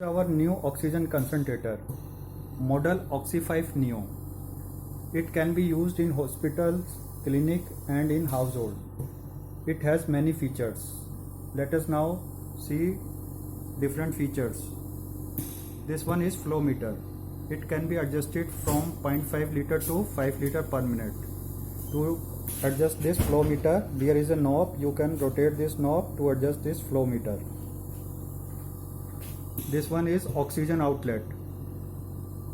Our new oxygen concentrator, model Oxy 5 Neo. It can be used in hospitals, clinic and in household. It has many features. Let us now see different features. This one is flow meter. It can be adjusted from 0.5 liter to 5 liter per minute. To adjust this flow meter, there is a knob. You can rotate this knob to adjust this flow meter. This one is oxygen outlet.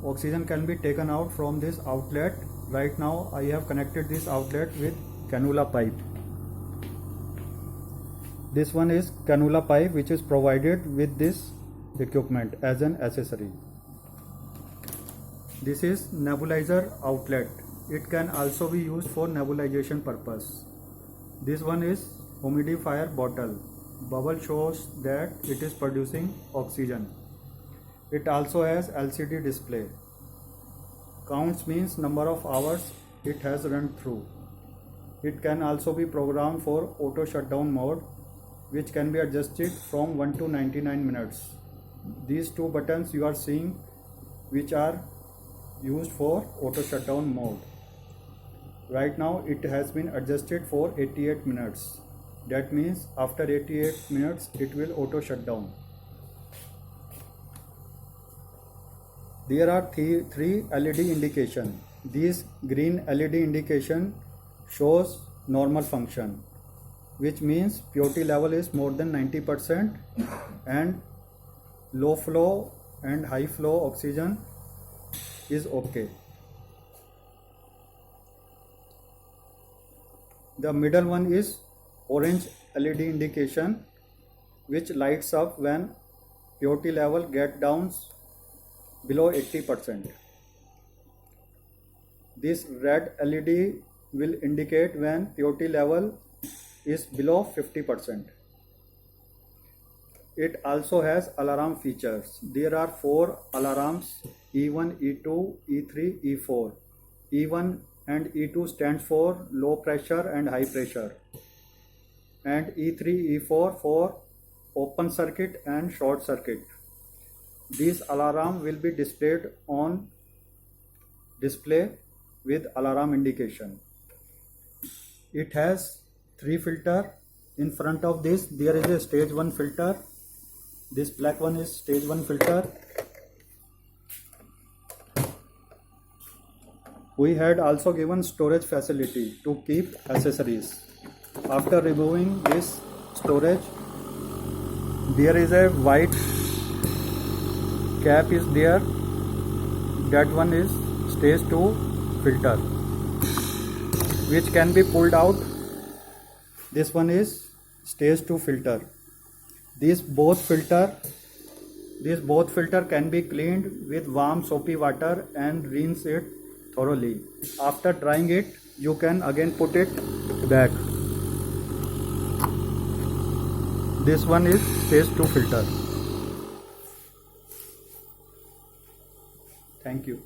Oxygen can be taken out from this outlet. Right now I have connected this outlet with cannula pipe. This one is cannula pipe which is provided with this equipment as an accessory. This is nebulizer outlet. It can also be used for nebulization purpose. This one is humidifier bottle. Bubble shows that it is producing oxygen. It also has LCD display. Counts means number of hours it has run through. It can also be programmed for auto shutdown mode, which can be adjusted from 1 to 99 minutes. These two buttons you are seeing, which are used for auto shutdown mode. Right now it has been adjusted for 88 minutes. That means after 88 minutes it will auto shut down. There are three LED indication. This green LED indication shows normal function, which means purity level is more than 90% and low flow and high flow oxygen is okay. The middle one is orange LED indication, which lights up when purity level get down below 80%. This red LED will indicate when purity level is below 50%. It also has alarm features. There are 4 alarms: E1, E2, E3, E4. E1 and E2 stands for low pressure and high pressure, and E3, E4 for open circuit and short circuit. This alarm will be displayed on display with alarm indication. It has 3 filters. In front of this there is a stage 1 filter. This black one is stage 1 filter. We had also given storage facility to keep accessories. After removing this storage, there is a white cap is there. That one is stage 2 filter, which can be pulled out. This one is stage 2 filter. These both filter can be cleaned with warm soapy water and rinse it thoroughly. After drying it, you can again put it back. This one is stage 2 filter. Thank you.